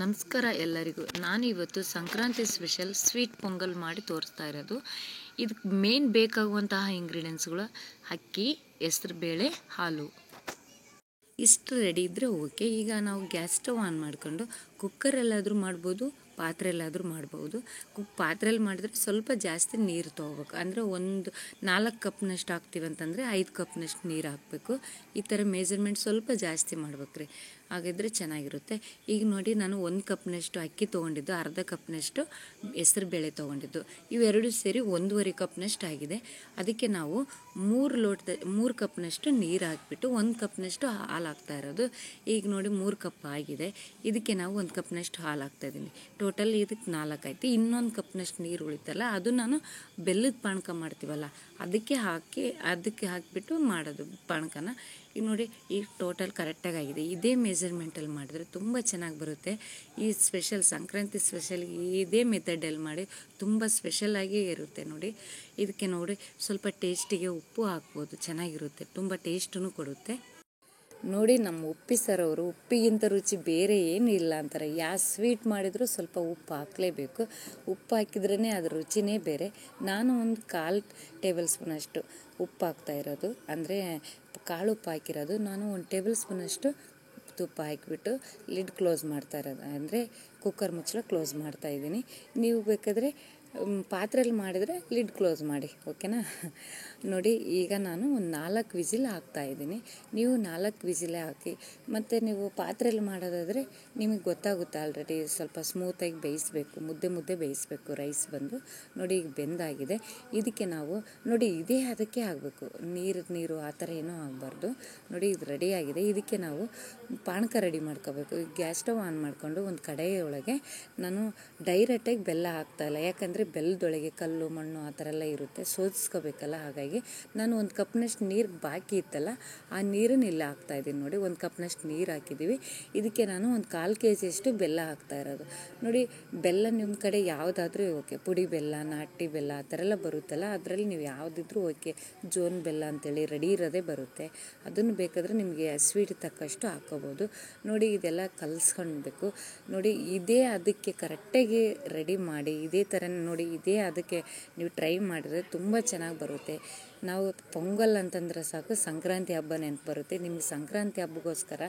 ನಮಸ್ಕಾರ ಎಲ್ಲರಿಗೂ. ನಾನಿವತ್ತು ಸಂಕ್ರಾಂತಿ ಸ್ಪೆಷಲ್ ಸ್ವೀಟ್ ಪೊಂಗಲ್ ಮಾಡಿ ತೋರಿಸ್ತಾ ಇರೋದು. ಇದಕ್ಕೆ ಮೇನ್ ಬೇಕಾಗುವಂತಹ ಇಂಗ್ರೀಡಿಯೆಂಟ್ಸ್ಗಳು ಅಕ್ಕಿ, ಹೆಸರುಬೇಳೆ, ಹಾಲು. ಇಷ್ಟು ರೆಡಿ ಇದ್ದರೆ ಓಕೆ. ಈಗ ನಾವು ಗ್ಯಾಸ್ ಸ್ಟವ್ ಆನ್ ಮಾಡ್ಕೊಂಡು ಕುಕ್ಕರಲ್ಲಾದರೂ ಮಾಡ್ಬೋದು, ಪಾತ್ರೆಯಲ್ಲಾದರೂ ಮಾಡ್ಬೋದು. ಪಾತ್ರೆಯಲ್ಲಿ ಮಾಡಿದ್ರೆ ಸ್ವಲ್ಪ ಜಾಸ್ತಿ ನೀರು ತೊಗೋಬೇಕು. ಅಂದರೆ ಒಂದು 4 ಕಪ್ನಷ್ಟು ಹಾಕ್ತೀವಿ ಅಂತಂದರೆ 5 ಕಪ್ನಷ್ಟು ನೀರು ಹಾಕಬೇಕು. ಈ ಥರ ಮೆಜರ್ಮೆಂಟ್ ಸ್ವಲ್ಪ ಜಾಸ್ತಿ ಮಾಡ್ಬೇಕ್ರಿ, ಹಾಗಿದ್ರೆ ಚೆನ್ನಾಗಿರುತ್ತೆ. ಈಗ ನೋಡಿ, ನಾನು 1 ಕಪ್ನಷ್ಟು ಅಕ್ಕಿ ತೊಗೊಂಡಿದ್ದು, ಅರ್ಧ ಕಪ್ನಷ್ಟು ಹೆಸರು ಬೇಳೆ ತೊಗೊಂಡಿದ್ದು, ಇವೆರಡು ಸೇರಿ 1.5 ಕಪ್ನಷ್ಟು ಆಗಿದೆ. ಅದಕ್ಕೆ ನಾವು 3 ಕಪ್ನಷ್ಟು ನೀರು ಹಾಕಿಬಿಟ್ಟು 1 ಕಪ್ನಷ್ಟು ಹಾಲು ಹಾಕ್ತಾ ಇರೋದು. ಈಗ ನೋಡಿ 3 ಕಪ್ ಆಗಿದೆ. ಇದಕ್ಕೆ ನಾವು 1 ಕಪ್ನಷ್ಟು ಹಾಲು ಹಾಕ್ತಾಯಿದ್ದೀನಿ. ಟೋಟಲ್ ಇದಕ್ಕೆ 4 ಆಯಿತು. ಇನ್ನೊಂದು ಕಪ್ನಷ್ಟು ನೀರು ಉಳಿತಲ್ಲ, ಅದು ನಾನು ಬೆಲ್ಲದ ಪಾನಕ ಮಾಡ್ತೀವಲ್ಲ ಅದಕ್ಕೆ ಹಾಕಿಬಿಟ್ಟು ಮಾಡೋದು ಪಾನಕನ. ಈಗ ನೋಡಿ, ಈಗ ಟೋಟಲ್ ಕರೆಕ್ಟಾಗಿ ಆಗಿದೆ. ಇದೇ ಮೆಜರ್ಮೆಂಟಲ್ಲಿ ಮಾಡಿದ್ರೆ ತುಂಬ ಚೆನ್ನಾಗಿ ಬರುತ್ತೆ. ಈ ಸ್ಪೆಷಲ್ ಸಂಕ್ರಾಂತಿ ಸ್ಪೆಷಲ್ ಇದೇ ಮೆಥಡಲ್ಲಿ ಮಾಡಿ ತುಂಬ ಸ್ಪೆಷಲಾಗೇ ಇರುತ್ತೆ ನೋಡಿ. ಇದಕ್ಕೆ ನೋಡಿ ಸ್ವಲ್ಪ ಟೇಸ್ಟಿಗೆ ಉಪ್ಪು ಹಾಕ್ಬೋದು, ಚೆನ್ನಾಗಿರುತ್ತೆ, ತುಂಬ ಟೇಸ್ಟೂ ಕೊಡುತ್ತೆ. ನೋಡಿ, ನಮ್ಮ ಉಪ್ಪಿ ಸರ್ ಅವರು ಉಪ್ಪಿಗಿಂತ ರುಚಿ ಬೇರೆ ಏನೂ ಇಲ್ಲ ಅಂತಾರೆ. ಯಾವ ಸ್ವೀಟ್ ಮಾಡಿದರೂ ಸ್ವಲ್ಪ ಉಪ್ಪು ಹಾಕಲೇಬೇಕು. ಉಪ್ಪು ಹಾಕಿದ್ರೇ ಅದ್ರ ರುಚಿನೇ ಬೇರೆ. ನಾನು ಒಂದು 1/4 ಟೇಬಲ್ ಸ್ಪೂನಷ್ಟು ಉಪ್ಪು ಹಾಕ್ತಾ ಇರೋದು, ಅಂದರೆ ಕಾಳು ಉಪ್ಪು ಹಾಕಿರೋದು. ನಾನು 1 ಟೇಬಲ್ ಸ್ಪೂನಷ್ಟು ತುಪ್ಪ ಹಾಕಿಬಿಟ್ಟು ಲಿಡ್ ಕ್ಲೋಸ್ ಮಾಡ್ತಾ ಇರೋದು, ಅಂದರೆ ಕುಕ್ಕರ್ ಮುಚ್ಚಳ ಕ್ಲೋಸ್ ಮಾಡ್ತಾಯಿದ್ದೀನಿ. ನೀವು ಬೇಕಾದರೆ ಪಾತ್ರೆಯಲ್ಲಿ ಮಾಡಿದರೆ ಲಿಡ್ ಕ್ಲೋಸ್ ಮಾಡಿ, ಓಕೆನಾ. ನೋಡಿ, ಈಗ ನಾನು ಒಂದು 4 ವಿಸಿಲ್ ಹಾಕ್ತಾಯಿದ್ದೀನಿ. ನೀವು 4 ವಿಸಿಲೇ ಹಾಕಿ. ಮತ್ತು ನೀವು ಪಾತ್ರೆಯಲ್ಲಿ ಮಾಡೋದಾದರೆ ನಿಮಗೆ ಗೊತ್ತಾಗುತ್ತೆ ಆಲ್ರೆಡಿ, ಸ್ವಲ್ಪ ಸ್ಮೂತಾಗಿ ಬೇಯಿಸಬೇಕು, ಮುದ್ದೆ ಬೇಯಿಸಬೇಕು ರೈಸ್ ಬಂದು. ನೋಡಿ, ಈಗ ಬೆಂದಾಗಿದೆ. ಇದಕ್ಕೆ ನಾವು ನೋಡಿ ಇದೇ ಅದಕ್ಕೆ ಆಗಬೇಕು, ನೀರು ಆ ಥರ ಏನೂ ಆಗಬಾರ್ದು. ನೋಡಿ, ಇದು ರೆಡಿ ಆಗಿದೆ. ಇದಕ್ಕೆ ನಾವು ಪಾನಕ ರೆಡಿ ಮಾಡ್ಕೋಬೇಕು. ಗ್ಯಾಸ್ ಸ್ಟವ್ ಆನ್ ಮಾಡಿಕೊಂಡು ಒಂದು ಕಡೆಯೊಳಗೆ ನಾನು ಡೈರೆಕ್ಟಾಗಿ ಬೆಲ್ಲ ಹಾಕ್ತಾಯಿಲ್ಲ, ಯಾಕಂದರೆ ಬೆಲ್ಲದೊಳಗೆ ಕಲ್ಲು ಮಣ್ಣು ಆ ಥರ ಎಲ್ಲ ಇರುತ್ತೆ, ಸೋದಿಸ್ಕೋಬೇಕಲ್ಲ. ಹಾಗಾಗಿ ನಾನು 1 ಕಪ್ನಷ್ಟು ನೀರು ಬಾಕಿ ಇತ್ತಲ್ಲ, ಆ ನೀರನ್ನು ಇಲ್ಲ ಹಾಕ್ತಾಯಿದ್ದೀನಿ. ನೋಡಿ, 1 ಕಪ್ನಷ್ಟು ನೀರು ಹಾಕಿದ್ದೀವಿ. ಇದಕ್ಕೆ ನಾನು ಒಂದು 1/4 kg ಬೆಲ್ಲ ಹಾಕ್ತಾ ಇರೋದು. ನೋಡಿ, ಬೆಲ್ಲ ನಿಮ್ಮ ಕಡೆ ಯಾವುದಾದ್ರೂ ಓಕೆ, ಪುಡಿ ಬೆಲ್ಲ, ನಾಟಿ ಬೆಲ್ಲ ಆ ಥರ ಎಲ್ಲ ಬರುತ್ತಲ್ಲ, ಅದರಲ್ಲಿ ನೀವು ಯಾವುದಿದ್ರೂ ಓಕೆ. ಜೋನ್ ಬೆಲ್ಲ ಅಂತೇಳಿ ರೆಡಿ ಇರೋದೇ ಬರುತ್ತೆ, ಅದನ್ನು ಬೇಕಾದರೆ ನಿಮಗೆ ಸ್ವೀಟ್ ತಕ್ಕಷ್ಟು ಹಾಕ್ಕೋಬೋದು. ನೋಡಿ, ಇದೆಲ್ಲ ಕಲಿಸ್ಕೊಳ್ಬೇಕು. ನೋಡಿ, ಇದೇ ಅದಕ್ಕೆ ಕರೆಕ್ಟಾಗಿ ರೆಡಿ ಮಾಡಿ, ಇದೇ ಥರ ನೋಡಿ, ಇದೇ ಅದಕ್ಕೆ ನೀವು ಟ್ರೈ ಮಾಡಿದ್ರೆ ತುಂಬ ಚೆನ್ನಾಗಿ ಬರುತ್ತೆ. ನಾವು ಪೊಂಗಲ್ ಅಂತಂದ್ರೆ ಸಾಕು ಸಂಕ್ರಾಂತಿ ಹಬ್ಬ ನೆನಪು ಬರುತ್ತೆ. ನಿಮಗೆ ಸಂಕ್ರಾಂತಿ ಹಬ್ಬಕ್ಕೋಸ್ಕರ,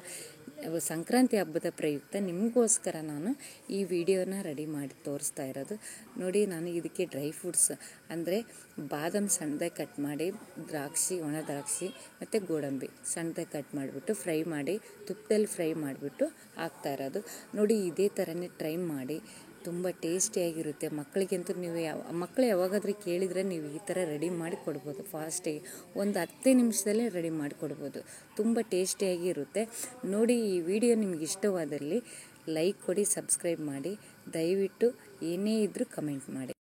ಸಂಕ್ರಾಂತಿ ಹಬ್ಬದ ಪ್ರಯುಕ್ತ ನಿಮಗೋಸ್ಕರ ನಾನು ಈ ವಿಡಿಯೋನ ರೆಡಿ ಮಾಡಿ ತೋರಿಸ್ತಾ ಇರೋದು. ನೋಡಿ, ನಾನು ಇದಕ್ಕೆ ಡ್ರೈ ಫ್ರೂಟ್ಸ್ ಅಂದರೆ ಬಾದಾಮ್ ಸಣ್ಣದಾಗಿ ಕಟ್ ಮಾಡಿ, ದ್ರಾಕ್ಷಿ, ಒಣ ದ್ರಾಕ್ಷಿ ಮತ್ತು ಗೋಡಂಬಿ ಸಣ್ಣದಾಗಿ ಕಟ್ ಮಾಡಿಬಿಟ್ಟು ಫ್ರೈ ಮಾಡಿ, ತುಪ್ಪದಲ್ಲಿ ಫ್ರೈ ಮಾಡಿಬಿಟ್ಟು ಹಾಕ್ತಾ ಇರೋದು. ನೋಡಿ, ಇದೇ ಥರನೇ ಟ್ರೈ ಮಾಡಿ, ತುಂಬ ಟೇಸ್ಟಿಯಾಗಿರುತ್ತೆ. ಮಕ್ಕಳಿಗಂತೂ ನೀವು ಮಕ್ಕಳು ಯಾವಾಗಾದರೂ ಕೇಳಿದರೆ ನೀವು ಈ ಥರ ರೆಡಿ ಮಾಡಿ ಕೊಡ್ಬೋದು. ಫಾಸ್ಟಿಗೆ ಒಂದು 10 ನಿಮಿಷದಲ್ಲೇ ರೆಡಿ ಮಾಡಿ ಕೊಡ್ಬೋದು, ತುಂಬ ಟೇಸ್ಟಿಯಾಗಿ ಇರುತ್ತೆ. ನೋಡಿ, ಈ ವಿಡಿಯೋ ನಿಮ್ಗೆ ಇಷ್ಟವಾದಲ್ಲಿ ಲೈಕ್ ಕೊಡಿ, ಸಬ್ಸ್ಕ್ರೈಬ್ ಮಾಡಿ, ದಯವಿಟ್ಟು ಏನೇ ಇದ್ದರೂ ಕಮೆಂಟ್ ಮಾಡಿ.